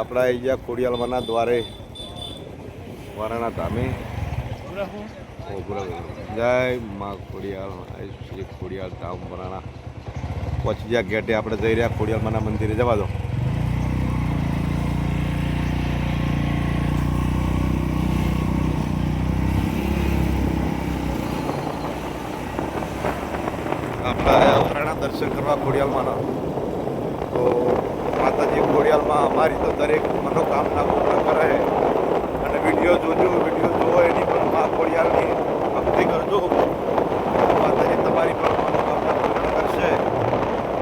આપણા અહીંયા ખોડિયાલમાંના દ્વારે વારાના ધામે જય મા ખોડિયાલ શ્રી ખોડિયાલ ધામ વરાણા પહોંચી ગયા ગેટે આપણે જઈ રહ્યા ખોડિયાલમાંના મંદિરે જવા દો. આપણે વરાણા દર્શન કરવા ખોડિયાલમાંના તો માતાજી ખોડિયાલમાં અમારી તો દરેક મનોકામના પૂર્ણ કરે અને વિડીયો જોવો એની પણ મા ખોડિયાલની ભક્તિ કરજો. માતાજી તમારી પણ મનોકામના પૂર્ણ કરશે.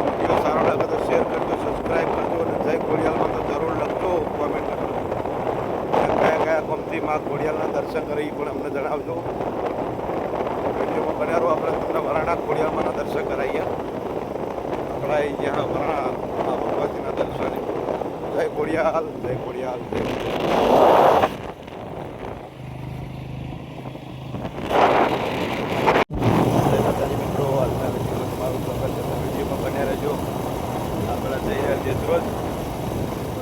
વિડીયો સારો લાગે તો શેર કરજો, સબસ્ક્રાઈબ કરજો અને જય ખોડિયાલમાં તો જરૂર લખજો, કોમેન્ટ કરજો. કયા કોમથી મા ખોડિયાલના દર્શન કરી પણ અમને જણાવજો. વિડીયોમાં બન્યા રહો. આપણે તમને વરાણા ખોડિયાલમાંના દર્શન કરાવીએ. આપણે અહીંયા વરાણા ભગવતીના દર્શન. જય ખોડિયાલ, જય ખોડિયાલ, જય ખોડિયાલ. મિત્રો આજના મારું સ્વાગત છે. વિડીયોમાં બન્યા રહેજો. આપણે જઈ રહ્યા છીએ રોજ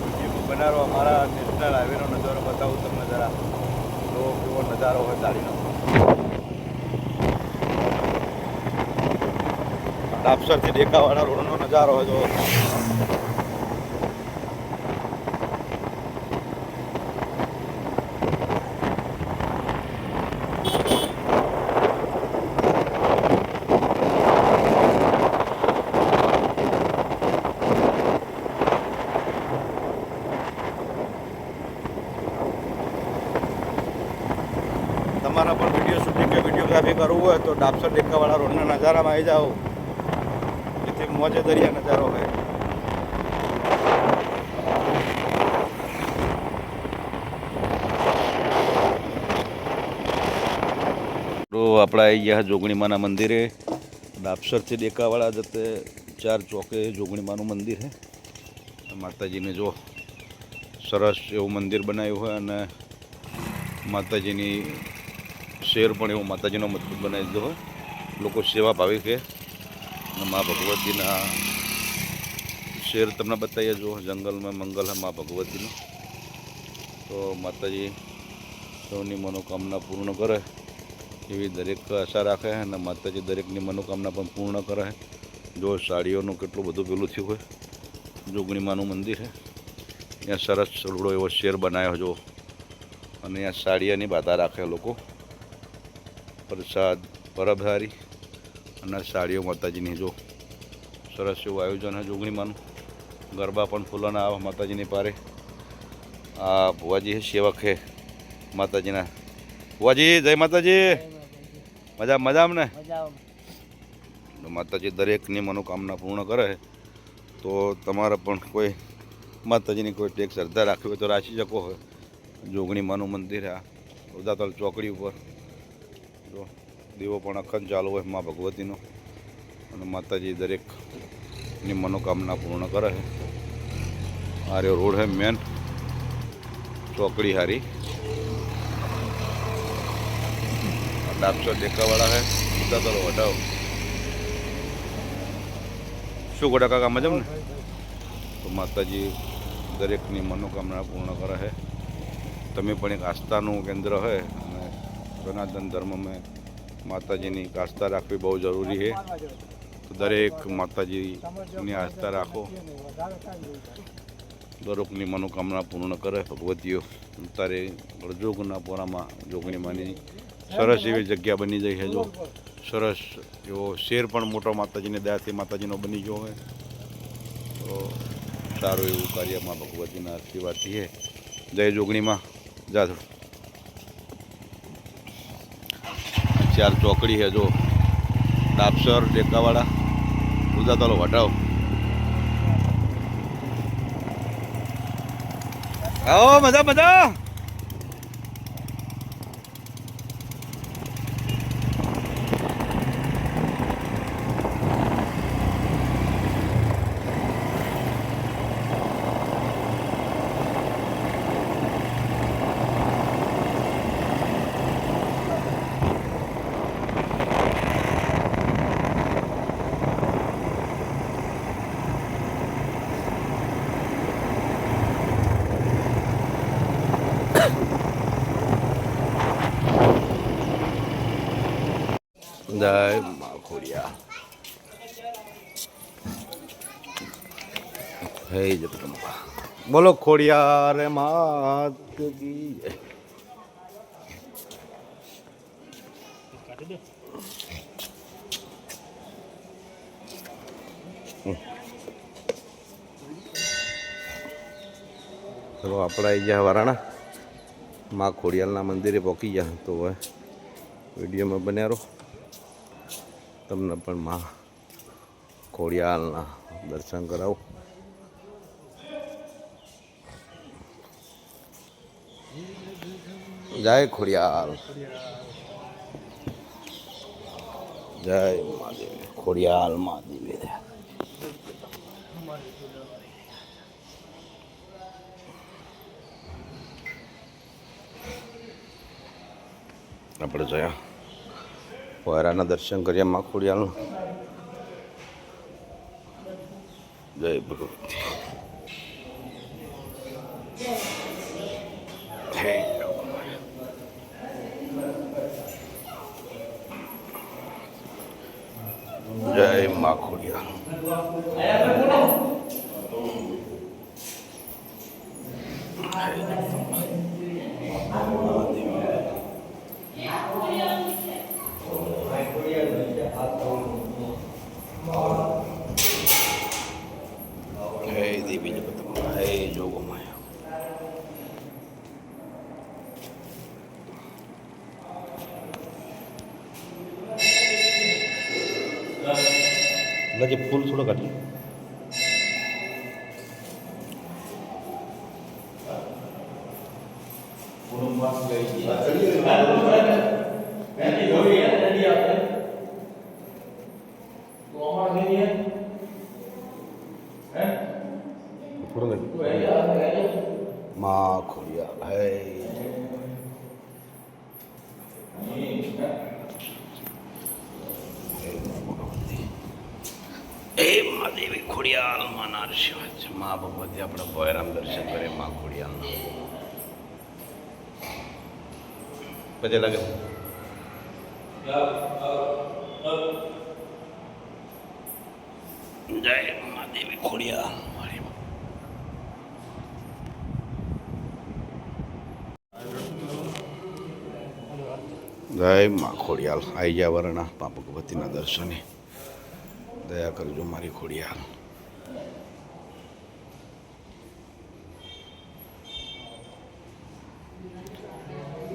વિડીયોમાં બનાવો. અમારા નેશનલ હાઈવેનો નજારો બતાવું તમને જરા. તો કેવો નજારો હોય ગાડીનો. ડાપસરથી ડેકાવાળા રોડનો નજારો હોય તો તમારા પણ વિડીયો શૂટિંગ કે વિડીયોગ્રાફી કરવું હોય તો ડાપસર ડેકાવાળા રોડના નજારામાં આવી જાઓ. જેથી મોજે દરિયા નજારો હોય. તો આપણે આવી ગયા જોગણીમાના મંદિરે. ડાપસરથી ડેકાવાળા જતે 4 ચોકે જોગણીમાનું મંદિર છે. માતાજીને જો સરસ એવું મંદિર બનાવ્યું હોય અને માતાજીની શેર પણ એવું માતાજીનો મજબૂત બનાવી દીધો હોય. લોકો સેવા ભાવી કે મા ભગવતીના શેર તમને બતાવીએ. જો જંગલમાં મંગલ હે મા ભગવતીનું. તો માતાજી સૌની મનોકામના પૂર્ણ કરે એવી દરેક આશા રાખે અને માતાજી દરેકની મનોકામના પણ પૂર્ણ કરે. જો સાડીઓનું કેટલું બધું પેલું થયું હોય. જોગણીમાનું મંદિર છે. ત્યાં સરસ થોડો એવો શેર બનાવ્યો જો. અને અહીંયા સાડીયાની બાધા રાખે લોકો. પ્રસાદ પરબહારી અને સાડીઓ માતાજીની જો સરસ એવું આયોજન છે જોગણીમાનું. ગરબા પણ ફૂલોના આવે માતાજીની પારે. આ ભુવાજી છે સેવક છે માતાજીના. ભુવાજી જય માતાજી. મજામાં ને? માતાજી દરેકની મનોકામના પૂર્ણ કરે. તો તમારે પણ કોઈ માતાજીની કોઈ ટેક શ્રદ્ધા રાખવી હોય તો રાખી શકો હોય. જોગણીમાનું મંદિર આ ઉદાતલ ચોકડી ઉપર જો દીવો પણ અખંડ ચાલુ હોય મા ભગવતીનો. અને માતાજી દરેકની મનોકામના પૂર્ણ કરે. આ રહ્યો રોડ હે મેન ચોકડી હારી. ડાપસર ડેકાવાળા હે ઉદાતલ વઢાવ. શું ગોડા કાકા મજામ ને? તો માતાજી દરેકની મનોકામના પૂર્ણ કરે છે. તમે પણ એક આસ્થાનું કેન્દ્ર હોય અને સનાતન ધર્મમાં માતાજીની આસ્થા રાખવી બહુ જરૂરી છે. તો દરેક માતાજીની આસ્થા રાખો. દરેકની મનોકામના પૂર્ણ કરે ભગવતીઓ. અત્યારે જોગના પોરામાં જોગણીમાંની સરસ એવી જગ્યા બની જાય છે. જો સરસ એવો શેર પણ મોટો માતાજીની દયાથી માતાજીનો બની ગયો હોય. તો સારું એવું કાર્યમાં ભગવતીના આશીર્વાદથી છે. જય જોગણીમાં જાધવ. 4 ચોકડી છે જો. ડાપસર ડેકાવાળા ઉદાતલ વઢાવ. આવો મજા. જય મા ખોડિયાર. હે જગદંબા. બોલો ખોડિયાર માત કી જય. ચલો આપણે આવી ગયા વારાણા માં ખોડિયાલના મંદિરે પહોંચી ગયા. તો હવે વિડીયોમાં બન્યા રહો, તમને પણ માં ખોડિયાલના દર્શન કરાવો. જય ખોડિયાલ. જય મહાદેવ. ખોડિયાલ મહાદેવ. આપણે જયા પોયરાના દર્શન કર્યા માં ખોડિયાલનું. જય ભગવતી. જય માં ખોડિયાલ. હે દેવી જગદંબા. હે જોગમાયા. લજે ફૂલ થોડો કાઢી. માં ખોડિયાલ. હે માં દેવી ખોડિયાલ માં નારસિંહ. માં ભગવતી આપણે ભોયરામ દર્શન કરીએ માં ખોડિયાલના. પછી લાગે જય માં દેવી ખોડિયાલ. જય માં ખોડિયાલ. આવી ગયા વરણા મા ભગવતીના દર્શને. દયા કરજો મારી ખોડિયાલ.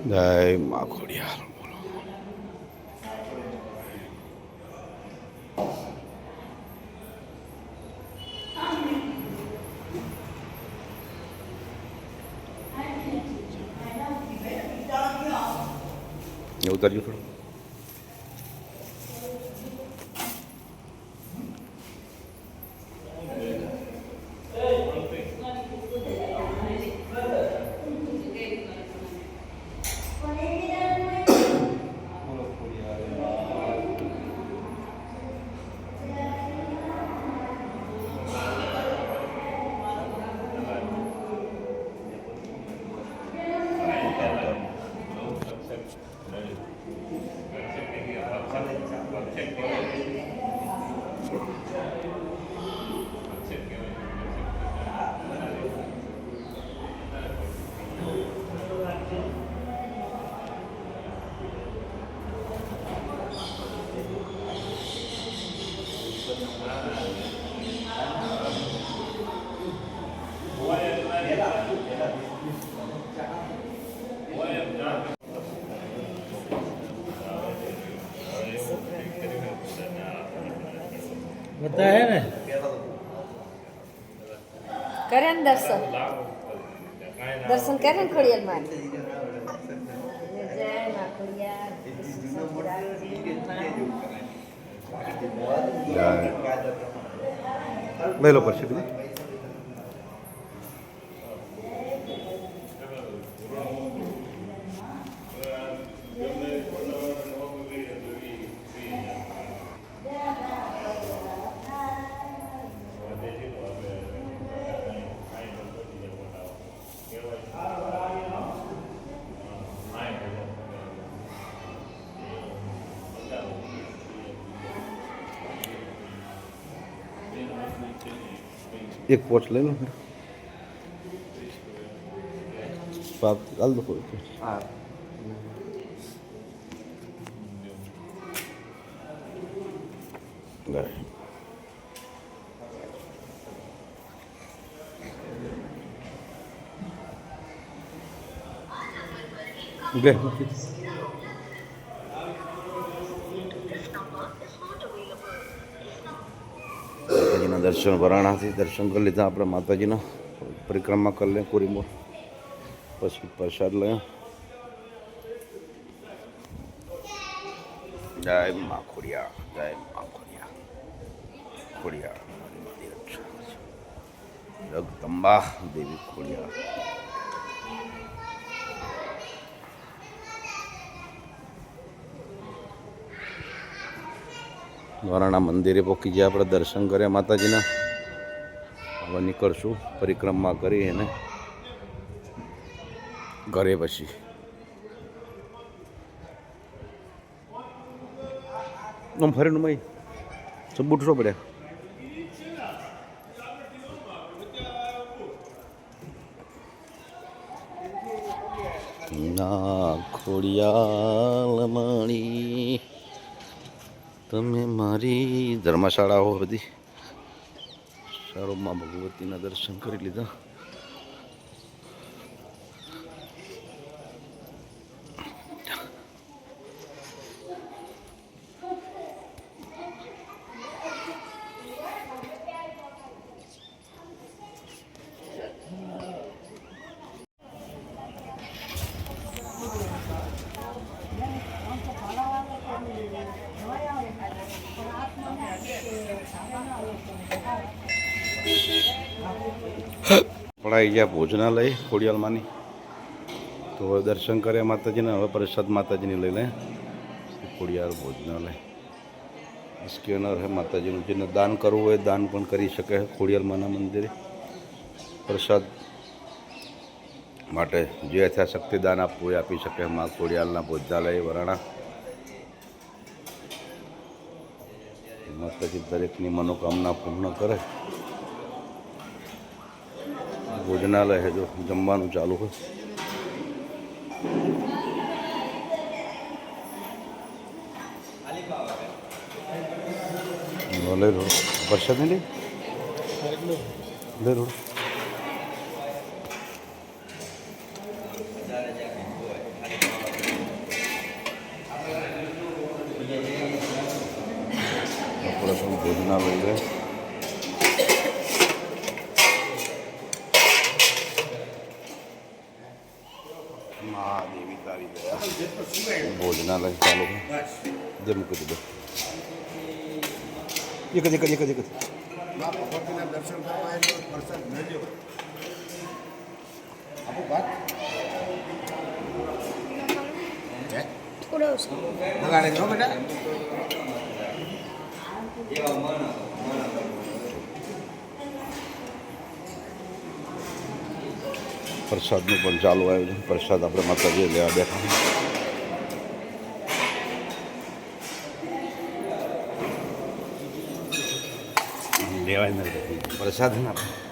જય માં ખોડિયાલ. બોલો ઉતારજો થોડું. બધા હે ને કરે ને દર્શન કરે ને ખોડિયાલ માં. જય માં ખોડિયાલ. લઈ લો પછી. એક પોચ લઈ લો પાક હાલ દો કોઈ હા લે લે માતાજીના દર્શન વરાણાથી દર્શન કરી લીધા આપણે માતાજીના પરિક્રમા કરી લે કોરીમોર પછી પ્રસાદ લઈએ જય મા ખોડિયા જય મા ખોડિયા ખોડિયા જગદંબા દેવી ખોડિયા વરાણા મંદિરે પહોંચી ગયા આપણે દર્શન કર્યા માતાજીના હવે નીકળશું પરિક્રમા કરી અને ઘરે પછી આમ ફરીને ભાઈ બૂટ શો પડ્યા ના ખોડિયાલ માણી તમે મારી ધર્મશાળાઓ બધી સારું માં ભગવતીના દર્શન કરી લીધા પડાઈ ગયા ભોજનાલય ખોડિયાલમાંની તો હવે દર્શન કર્યા માતાજીને હવે પ્રસાદ માતાજીને લઈ લે ખોડિયાલ ભોજનાલય સ્કેનર હે માતાજીનું જેને દાન કરવું હોય દાન પણ કરી શકે ખોડિયાલમાંના મંદિરે પ્રસાદ માટે જે યથાશક્તિ દાન આપવું હોય આપી શકે મા ખોડિયાલના ભોજનાલય વરાણા માતાજી દરેકની મનોકામના પૂર્ણ કરે ભોજનાલય है जो જમવાનું ચાલુ હોય ले लो प्रसाद नहीं ले लो भोजनालय है महादेवी तारी गया भोजनालय चालू है दे मुके दे एक દર્શન કરવા આવ્યો પ્રસાદ મેળ્યો આપો વાત થોડો બગાડે જો બેટા પ્રસાદનું પણ ચાલુ આવ્યું છે પ્રસાદ આપણે માતાજીએ લેવા બેઠા લેવાય નથી પ્રસાદ ને આપણે